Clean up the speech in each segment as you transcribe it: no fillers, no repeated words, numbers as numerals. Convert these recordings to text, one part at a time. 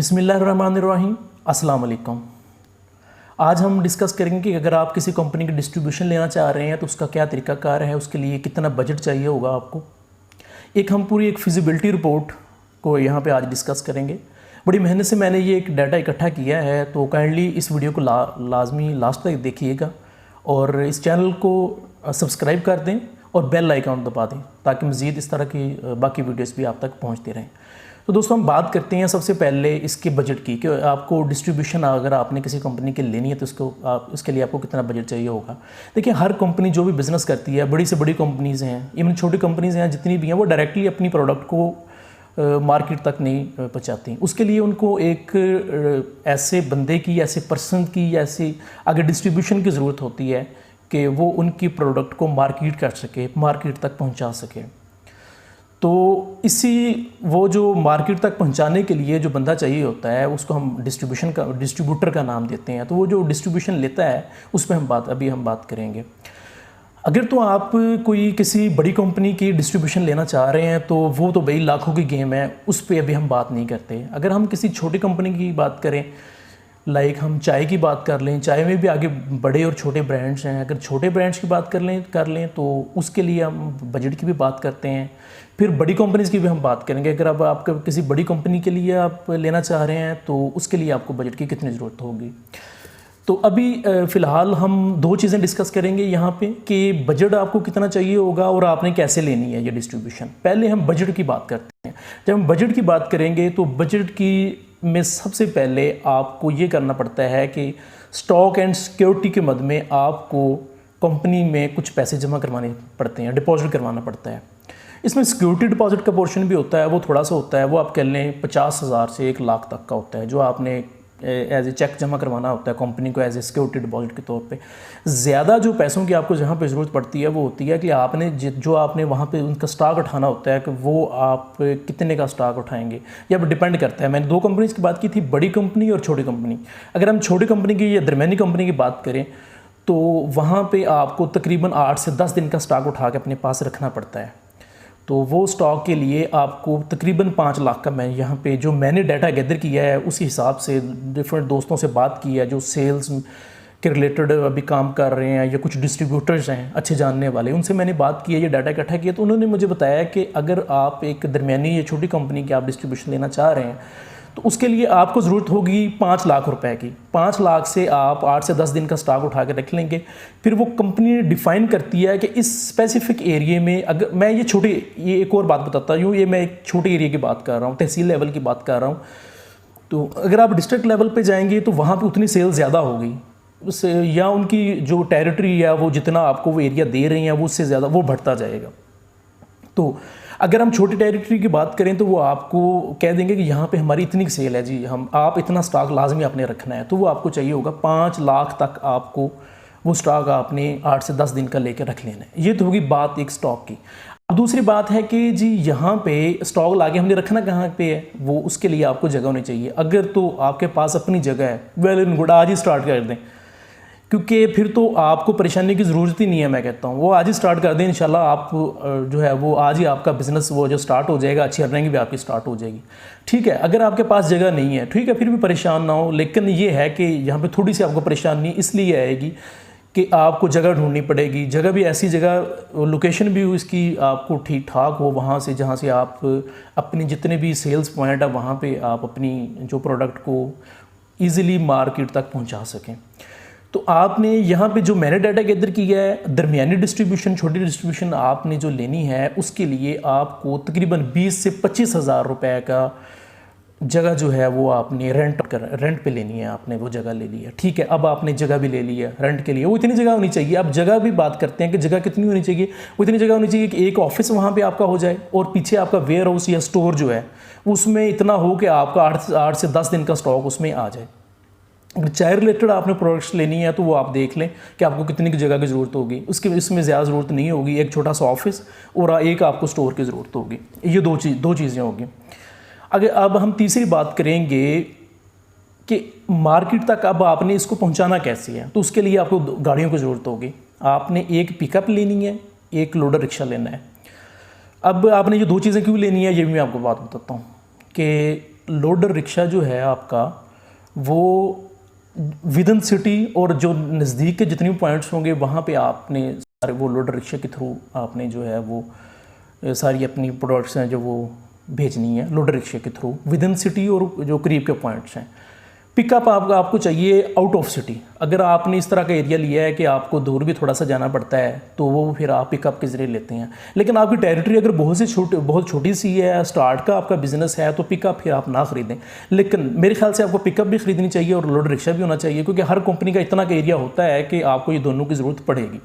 बिस्मिल्लाहिर्रहमानिर्रहीम, अस्सलाम वालेकुम। आज हम डिस्कस करेंगे कि अगर आप किसी कंपनी की डिस्ट्रीब्यूशन लेना चाह रहे हैं तो उसका क्या तरीकाकार है, उसके लिए कितना बजट चाहिए होगा आपको। हम पूरी एक फिजिबिलिटी रिपोर्ट को यहाँ पे आज डिस्कस करेंगे। बड़ी मेहनत से मैंने ये एक डाटा इकट्ठा किया है, तो काइंडली इस वीडियो को लाजमी लास्ट तक देखिएगा और इस चैनल को सब्सक्राइब कर दें और बेल आइकन दबा दें ताकि मज़ीद इस तरह की बाकी वीडियोस भी आप तक पहुंचती रहें। तो दोस्तों, हम बात करते हैं सबसे पहले इसके बजट की कि आपको डिस्ट्रीब्यूशन अगर आपने किसी कंपनी के लेनी है तो इसके लिए आपको कितना बजट चाहिए होगा। देखिए, हर कंपनी जो भी बिज़नेस करती है, बड़ी से बड़ी कंपनीज़ हैं, इवन छोटी कंपनीज़ हैं जितनी भी हैं, वो डायरेक्टली अपनी प्रोडक्ट को मार्केट तक नहीं पहुँचाती। उसके लिए उनको एक ऐसे बंदे की, ऐसे पर्सन की, ऐसी अगर डिस्ट्रीब्यूशन की ज़रूरत होती है कि वो उनकी प्रोडक्ट को मार्केट कर सके, मार्केट तक पहुंचा सके। तो वो जो मार्केट तक पहुंचाने के लिए जो बंदा चाहिए होता है उसको हम डिस्ट्रीब्यूटर का नाम देते हैं। तो वो जो डिस्ट्रीब्यूशन लेता है उस पर हम बात करेंगे। अगर तो आप कोई किसी बड़ी कंपनी की डिस्ट्रीब्यूशन लेना चाह रहे हैं तो वो तो भाई लाखों की गेम है, उस पर अभी हम बात नहीं करते। अगर हम किसी छोटी कंपनी की बात करें, हम चाय की बात कर लें, चाय में भी आगे बड़े और छोटे ब्रांड्स हैं। अगर छोटे ब्रांड्स की बात कर लें तो उसके लिए हम बजट की भी बात करते हैं। फिर बड़ी कंपनीज़ की भी हम बात करेंगे। अगर अब आप किसी बड़ी कंपनी के लिए आप लेना चाह रहे हैं तो उसके लिए आपको बजट की कितनी ज़रूरत होगी। तो अभी फ़िलहाल हम दो चीज़ें डिस्कस करेंगे यहाँ पे कि बजट आपको कितना चाहिए होगा और आपने कैसे लेनी है ये डिस्ट्रीब्यूशन। पहले हम बजट की बात करते हैं। जब हम बजट की बात करेंगे तो बजट की में सबसे पहले आपको ये करना पड़ता है कि स्टॉक एंड सिक्योरिटी के मद में आपको कंपनी में कुछ पैसे जमा करवाने पड़ते हैं, डिपॉजिट करवाना पड़ता है। इसमें सिक्योरिटी डिपॉजिट का पोर्शन भी होता है, वो थोड़ा सा होता है, वो आप कह लें 50,000 से 1 लाख तक का होता है, जो आपने एज ए चेक जमा करवाना होता है कंपनी को एज ए सिक्योरिटी डिपॉजिट के तौर पे। ज़्यादा जो पैसों की आपको जहाँ पे ज़रूरत पड़ती है वो होती है कि आपने वहाँ पे उनका स्टॉक उठाना होता है कि वो आप कितने का स्टॉक उठाएंगे, या डिपेंड करता है। मैंने दो कंपनीज़ की बात की थी, बड़ी कंपनी और छोटी कंपनी। अगर हम छोटी कंपनी की या दरमियानी कंपनी की बात करें तो वहाँ पर आपको तकरीबन 8 से 10 दिन का स्टॉक उठा के अपने पास रखना पड़ता है। तो वो स्टॉक के लिए आपको तकरीबन 5 लाख का, मैं यहाँ पे जो मैंने डाटा गैदर किया है उस हिसाब से डिफरेंट दोस्तों से बात की है जो सेल्स के रिलेटेड अभी काम कर रहे हैं या कुछ डिस्ट्रीब्यूटर्स हैं अच्छे जानने वाले, उनसे मैंने बात की है, ये डाटा इकट्ठा किया। तो उन्होंने मुझे बताया कि अगर आप एक दरमियानी या छोटी कंपनी की आप डिस्ट्रीब्यूशन लेना चाह रहे हैं तो उसके लिए आपको ज़रूरत होगी 5 लाख रुपए की। 5 लाख से आप 8 से 10 दिन का स्टॉक उठा के रख लेंगे। फिर वो कंपनी डिफ़ाइन करती है कि इस स्पेसिफिक एरिया में, अगर मैं ये एक और बात बताता हूँ, ये मैं एक छोटे एरिया की बात कर रहा हूँ, तहसील लेवल की बात कर रहा हूँ। तो अगर आप डिस्ट्रिक्ट लेवल पे जाएंगे तो वहाँ पे उतनी सेल ज़्यादा होगी, उससे या उनकी जो टेरिटरी है वो जितना आपको वो एरिया दे रही हैं वो उससे ज़्यादा वो बढ़ता जाएगा। तो अगर हम छोटी टेरिटरी की बात करें तो वो आपको कह देंगे कि यहाँ पे हमारी इतनी सेल है जी, आप इतना स्टॉक लाजमी आपने रखना है। तो वो आपको चाहिए होगा 5 लाख तक, आपको वो स्टॉक आपने 8 से 10 दिन का लेकर रख लेना है। ये तो होगी बात एक स्टॉक की। अब दूसरी बात है कि जी यहाँ पे स्टॉक लाके हमने रखना कहाँ पे है, वो उसके लिए आपको जगह होनी चाहिए। अगर तो आपके पास अपनी जगह है, वेल एंड गुड, आज ही स्टार्ट कर दें, क्योंकि फिर तो आपको परेशानी की ज़रूरत ही नहीं है। मैं कहता हूँ वो आज ही स्टार्ट कर दें, इंशाल्लाह आप जो है वो आज ही आपका बिज़नेस वो जो स्टार्ट हो जाएगा, अच्छी अर्निंग भी आपकी स्टार्ट हो जाएगी। ठीक है, अगर आपके पास जगह नहीं है, ठीक है, फिर भी परेशान ना हो। लेकिन ये है कि यहाँ पे थोड़ी सी आपको परेशानी इसलिए आएगी कि आपको जगह ढूंढनी पड़ेगी। जगह भी ऐसी जगह, लोकेशन भी इसकी आपको ठीक ठाक हो, वहाँ से जहाँ से आप अपनी जितने भी सेल्स पॉइंट है वहाँ पर आप अपनी जो प्रोडक्ट को ईज़िली मार्केट तक पहुँचा सकें। तो आपने यहाँ पे जो मैंने डाटा गैदर किया है, दरमियानी डिस्ट्रीब्यूशन, छोटी डिस्ट्रीब्यूशन आपने जो लेनी है उसके लिए आपको तकरीबन 20 से 25,000 रुपये का जगह जो है वो आपने रेंट पे लेनी है। आपने वो जगह ले ली है, ठीक है। अब आपने जगह भी ले ली है रेंट के लिए, वो इतनी जगह होनी चाहिए। अब जगह भी बात करते हैं कि जगह कितनी होनी चाहिए, वो इतनी जगह होनी चाहिए कि एक ऑफिस वहाँ पर आपका हो जाए और पीछे आपका वेयर हाउस या स्टोर जो है उसमें इतना हो कि आपका 8 से 10 दिन का स्टॉक उसमें आ जाए। अगर चाय रिलेटेड आपने प्रोडक्ट्स लेनी है तो वो आप देख लें कि आपको कितनी की जगह की ज़रूरत होगी। इसमें ज़्यादा ज़रूरत नहीं होगी, एक छोटा सा ऑफिस और एक आपको स्टोर की ज़रूरत होगी। ये दो चीज़ें होगी। अब हम तीसरी बात करेंगे कि मार्केट तक अब आपने इसको पहुंचाना कैसे है। तो उसके लिए आपको गाड़ियों की ज़रूरत होगी। आपने एक पिकअप लेनी है, एक लोडर रिक्शा लेना है। अब आपने ये दो चीज़ें क्यों लेनी है ये भी मैं आपको बात बताता हूँ कि लोडर रिक्शा जो है आपका वो विद इन सिटी और जो नज़दीक के जितने भी पॉइंट्स होंगे वहाँ पे आपने सारे वो लोडर रिक्शा के थ्रू आपने जो है वो सारी अपनी प्रोडक्ट्स हैं जो वो भेजनी है लोडर रिक्शे के थ्रू विद इन सिटी और जो करीब के पॉइंट्स हैं। पिकअप आपको चाहिए आउट ऑफ सिटी। अगर आपने इस तरह का एरिया लिया है कि आपको दूर भी थोड़ा सा जाना पड़ता है तो वो फिर आप पिकअप के ज़रिए लेते हैं। लेकिन आपकी टेरिटरी अगर बहुत छोटी सी है, स्टार्ट का आपका बिजनेस है, तो पिकअप फिर आप ना ख़रीदें। लेकिन मेरे ख्याल से आपको पिकअप भी ख़रीदनी चाहिए और लोड रिक्शा भी होना चाहिए, क्योंकि हर कंपनी का इतना का एरिया होता है कि आपको ये दोनों की ज़रूरत पड़ेगी।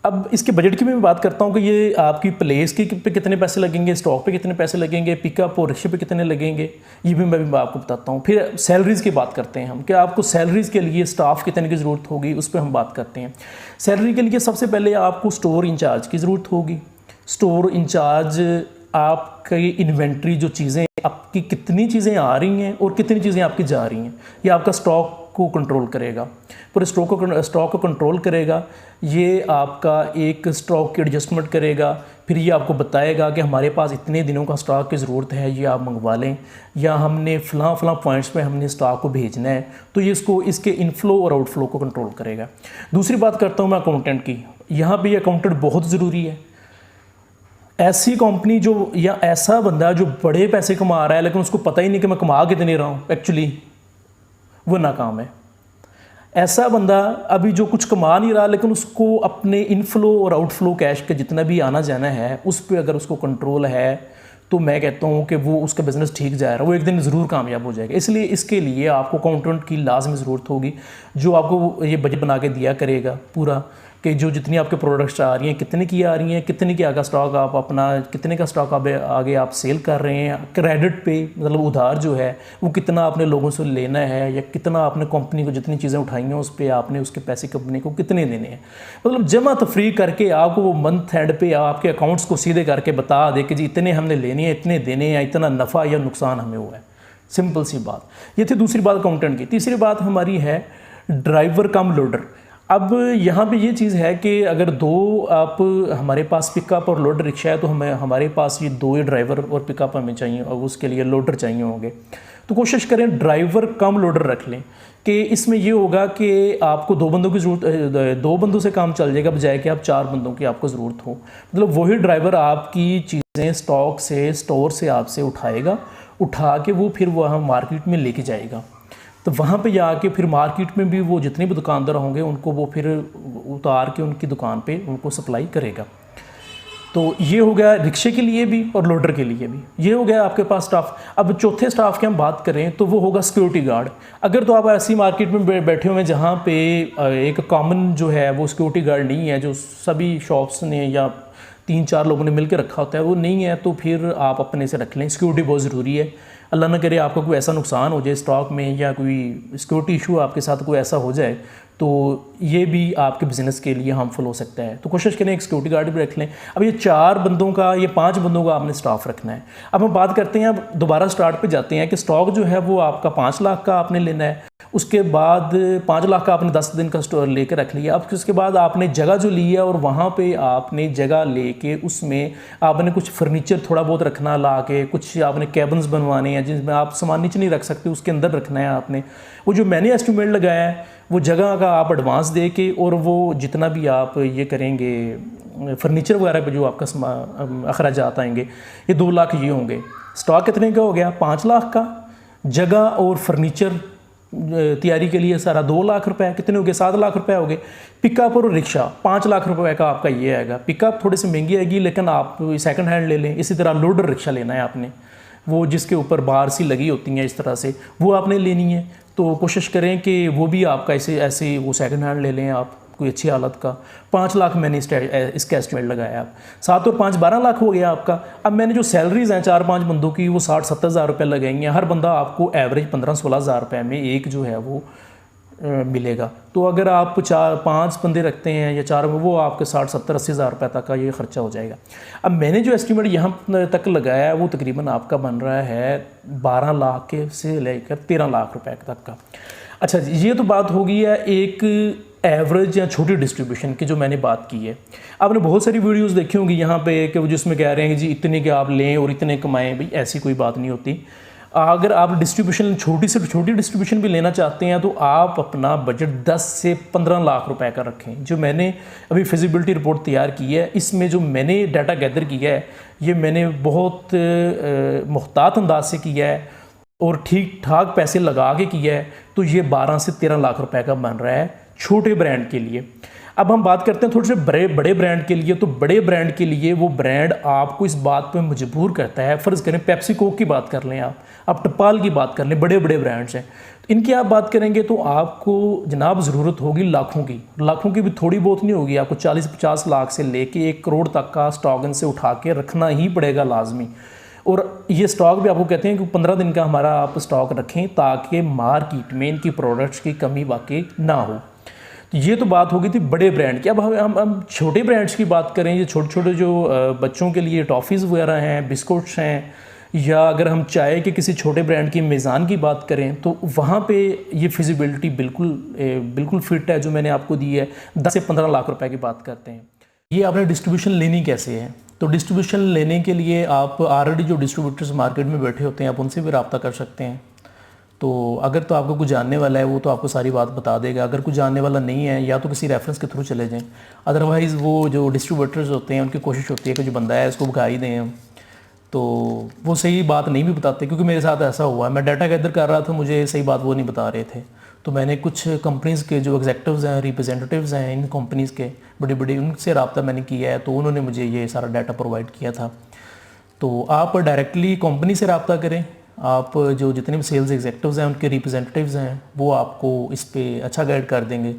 अब इसके बजट की मैं बात करता हूँ कि ये आपकी प्लेस की पे कितने पैसे लगेंगे, स्टॉक पे कितने पैसे लगेंगे, पिकअप और रिक्शे पे कितने लगेंगे, ये भी मैं आपको बताता हूँ। फिर सैलरीज़ की बात करते हैं हम कि आपको सैलरीज़ के लिए स्टाफ कितने की ज़रूरत होगी, उस पर हम बात करते हैं। सैलरी के लिए सबसे पहले आपको स्टोर इंचार्ज की ज़रूरत होगी। स्टोर इंचार्ज आपकी इन्वेंट्री जो चीज़ें आपकी कितनी चीज़ें आ रही हैं और कितनी चीज़ें आपकी जा रही हैं, ये आपका स्टॉक को कंट्रोल करेगा, पूरे स्टॉक को कंट्रोल करेगा। ये आपका एक स्टॉक की एडजस्टमेंट करेगा। फिर ये आपको बताएगा कि हमारे पास इतने दिनों का स्टॉक की ज़रूरत है, ये आप मंगवा लें, या हमने फ़लाँ पॉइंट्स पे हमने स्टॉक को भेजना है, तो ये इसके इनफ्लो और आउटफ्लो को कंट्रोल करेगा। दूसरी बात करता हूँ मैं अकाउंटेंट की। यहाँ पे अकाउंटेंट बहुत ज़रूरी है। ऐसी कंपनी जो या ऐसा बंदा जो बड़े पैसे कमा रहा है लेकिन उसको पता ही नहीं कि मैं कमा कितने रहा हूँ, एक्चुअली वो नाकाम है। ऐसा बंदा अभी जो कुछ कमा नहीं रहा लेकिन उसको अपने इनफ्लो और आउटफ्लो कैश के जितना भी आना जाना है उस पर अगर उसको कंट्रोल है तो मैं कहता हूँ कि वो उसका बिज़नेस ठीक जा रहा है, वो एक दिन ज़रूर कामयाब हो जाएगा। इसलिए इसके लिए आपको अकाउंटेंट की लाजमी ज़रूरत होगी, जो आपको ये बजट बना के दिया करेगा पूरा कि जो जितनी आपके प्रोडक्ट्स आ रही हैं कितने की आ रही हैं, कितने की आगे स्टॉक आप अपना कितने का स्टॉक आगे आप सेल कर रहे हैं, क्रेडिट पे मतलब उधार जो है वो कितना आपने लोगों से लेना है, या कितना आपने कंपनी को जितनी चीज़ें उठाई हैं उस पर आपने उसके पैसे कंपनी को कितने देने हैं। मतलब जमा तफरीक करके आपको वो मंथ एंड पे आपके अकाउंट्स को सीधे करके बता दे कि जी इतने हमने लेने हैं, इतने देने हैं, इतना नफ़ा या नुकसान हमें हुआ है। सिंपल सी बात ये थी। दूसरी बात अकाउंटेंट की। तीसरी बात हमारी है ड्राइवर कम लोडर। अब यहाँ पे ये चीज़ है कि अगर दो आप हमारे पास पिकअप और लोडर रिक्शा है तो हमारे पास ये दो ही ड्राइवर और पिकअप हमें चाहिए और उसके लिए लोडर चाहिए होंगे। तो कोशिश करें ड्राइवर कम लोडर रख लें कि इसमें ये होगा कि आपको दो बंदों की ज़रूरत, दो बंदों से काम चल जाएगा बजाय कि आप चार बंदों की आपको ज़रूरत हो। मतलब वही ड्राइवर आपकी चीज़ें स्टॉक से स्टोर से आपसे उठाएगा, उठा के वो फिर वहाँ मार्केट में लेके जाएगा। तो वहाँ पे जाके फिर मार्केट में भी वो जितने भी दुकानदार होंगे उनको वो फिर उतार के उनकी दुकान पे उनको सप्लाई करेगा। तो ये हो गया रिक्शे के लिए भी और लोडर के लिए भी। ये हो गया आपके पास स्टाफ। अब चौथे स्टाफ की हम बात करें तो वो होगा सिक्योरिटी गार्ड। अगर तो आप ऐसी मार्केट में बैठे हुए हैं जहाँ पे एक कॉमन जो है वो सिक्योरिटी गार्ड नहीं है, जो सभी शॉप्स ने या 3-4 लोगों ने मिलकर रखा होता है, वो नहीं है, तो फिर आप अपने से रख लें। सिक्योरिटी बहुत ज़रूरी है। अल्लाह ना करे आपका कोई ऐसा नुकसान हो जाए स्टॉक में या कोई सिक्योरिटी इशू आपके साथ कोई ऐसा हो जाए तो ये भी आपके बिज़नेस के लिए हार्मफुल हो सकता है। तो कोशिश करें एक सिक्योरिटी गार्ड भी रख लें। अब ये 4 बंदों का, ये 5 बंदों का आपने स्टाफ रखना है। अब हम बात करते हैं, अब दोबारा स्टार्ट पे जाते हैं कि स्टॉक जो है वो आपका 5 लाख का आपने लेना है। उसके बाद 5 लाख का आपने 10 दिन का स्टोर लेकर रख लिया। अब उसके बाद आपने जगह जो ली है और वहाँ पे आपने जगह लेके उसमें आपने कुछ फर्नीचर थोड़ा बहुत रखना ला के, कुछ आपने कैबिन्स बनवाने हैं जिसमें आप सामान नीचे नहीं रख सकते, उसके अंदर रखना है आपने। वो जो मैंने एस्टिमेट लगाया है वो जगह का आप एडवांस दे के, और वो जितना भी आप ये करेंगे फर्नीचर वगैरह पे जो आपका अखराजात आएंगे ये 2 लाख ये होंगे। स्टॉक कितने का हो गया? 5 लाख का। जगह और फर्नीचर तैयारी के लिए सारा 2 लाख रुपए। कितने हो गए? 7 लाख रुपए हो गए। पिकअप और रिक्शा 5 लाख रुपए का आपका ये आएगा। पिकअप थोड़ी सी महंगी आएगी लेकिन आप सेकंड हैंड ले लें। इसी तरह लोडर रिक्शा लेना है आपने, वो जिसके ऊपर बार सी लगी होती हैं इस तरह से, वो आपने लेनी है। तो कोशिश करें कि वो भी आपका ऐसे वो सेकंड हैंड ले लें आप, कोई अच्छी हालत का। 5 लाख मैंने इसका एस्टिमेट लगाया। आप 7 और 5 12 लाख हो गया आपका। अब मैंने जो सैलरीज़ हैं 4-5 बंदों की वो 60-70 हज़ार रुपये लगेंगे। हर बंदा आपको एवरेज 15-16 हज़ार रुपये में एक जो है वो मिलेगा। तो अगर आप 4-5 बंदे रखते हैं या 4, वो आपके 60-70-80 हज़ार रुपये तक का ये ख़र्चा हो जाएगा। अब मैंने जो एस्टिमेट यहाँ तक लगाया है वो तकरीबन आपका बन रहा है 12 लाख के से लेकर 13 लाख रुपए तक का। अच्छा, ये तो बात होगी है एक एवरेज या छोटी डिस्ट्रीब्यूशन की जो मैंने बात की है। आपने बहुत सारी वीडियोस देखी होंगी यहाँ पे कि जिसमें कह रहे हैं कि जी इतने के आप लें और इतने कमाएं। भाई ऐसी कोई बात नहीं होती। अगर आप डिस्ट्रीब्यूशन छोटी से छोटी डिस्ट्रीब्यूशन भी लेना चाहते हैं तो आप अपना बजट 10 से 15 लाख रुपए का रखें। जो मैंने अभी फिजिबिलिटी रिपोर्ट तैयार की है, इसमें जो मैंने डाटा गैदर किया है ये मैंने बहुत मुहतात अंदाज से किया है और ठीक ठाक पैसे लगा के किया है, तो ये 12 से 13 लाख रुपए का बन रहा है छोटे ब्रांड के लिए। अब हम बात करते हैं थोड़े से बड़े ब्रांड के लिए। तो बड़े ब्रांड के लिए वो ब्रांड आपको इस बात पे मजबूर करता है, फ़र्ज़ करें पेप्सी कोक की बात कर लें, आप टपाल की बात कर लें, बड़े ब्रांड्स हैं, तो इनकी आप बात करेंगे तो आपको जनाब ज़रूरत होगी लाखों की भी थोड़ी बहुत नहीं होगी, आपको 40-50 लाख से लेके 1 करोड़ तक का स्टॉक इनसे उठा के रखना ही पड़ेगा लाजमी। और ये स्टॉक भी आपको कहते हैं कि 15 दिन का हमारा आप स्टॉक रखें ताकि मार्केट में इनकी प्रोडक्ट्स की कमी वाकई ना हो। तो ये तो बात हो गई थी बड़े ब्रांड की। अब हम छोटे ब्रांड्स की बात करें, ये छोटे छोटे जो बच्चों के लिए टॉफ़ीज़ वगैरह हैं, बिस्कुट्स हैं, या अगर हम चाय के किसी छोटे ब्रांड की मेज़ान की बात करें तो वहाँ पे ये फिजिबिलिटी बिल्कुल फिट है जो मैंने आपको दी है। 10 से 15 लाख रुपए की बात करते हैं। ये आपने डिस्ट्रीब्यूशन लेनी कैसे है? तो डिस्ट्रीब्यूशन लेने के लिए आप ऑलरेडी जो डिस्ट्रीब्यूटर्स मार्केट में बैठे होते हैं आप उनसे भी रब्ता कर सकते हैं। तो अगर तो आपको कुछ जानने वाला है वो तो आपको सारी बात बता देगा, अगर कुछ जानने वाला नहीं है या तो किसी रेफरेंस के थ्रू चले जाएं। अदरवाइज़ वो जो डिस्ट्रीब्यूटर्स होते हैं उनकी कोशिश होती है कि जो बंदा है इसको भगा ही दें, तो वो सही बात नहीं भी बताते। क्योंकि मेरे साथ ऐसा हुआ है, मैं डाटा गैदर कर रहा था, मुझे सही बात वो नहीं बता रहे थे, तो मैंने कुछ कंपनीज़ के जो एग्जेक्टिव्स हैं, रिप्रेजेंटेटिव्स हैं इन कंपनीज़ के बड़ी उनसे रब्ता मैंने किया है, तो उन्होंने मुझे ये सारा डाटा प्रोवाइड किया था। तो आप डायरेक्टली कंपनी से रब्ता करें, आप जो जितने भी सेल्स एग्जेक्टिव्स हैं उनके रिप्रेजेंटेटिव्स हैं वो आपको इस पर अच्छा गाइड कर देंगे,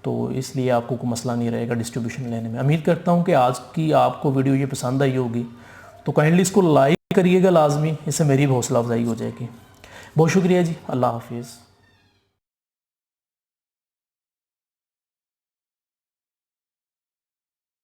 तो इसलिए आपको कोई मसला नहीं रहेगा डिस्ट्रीब्यूशन लेने में। उम्मीद करता हूँ कि आज की आपको वीडियो ये पसंद आई होगी, तो काइंडली इसको लाइक करिएगा लाजमी, इससे मेरी भी हौसला अफजाई हो जाएगी। बहुत शुक्रिया जी, अल्लाह हाफिज़।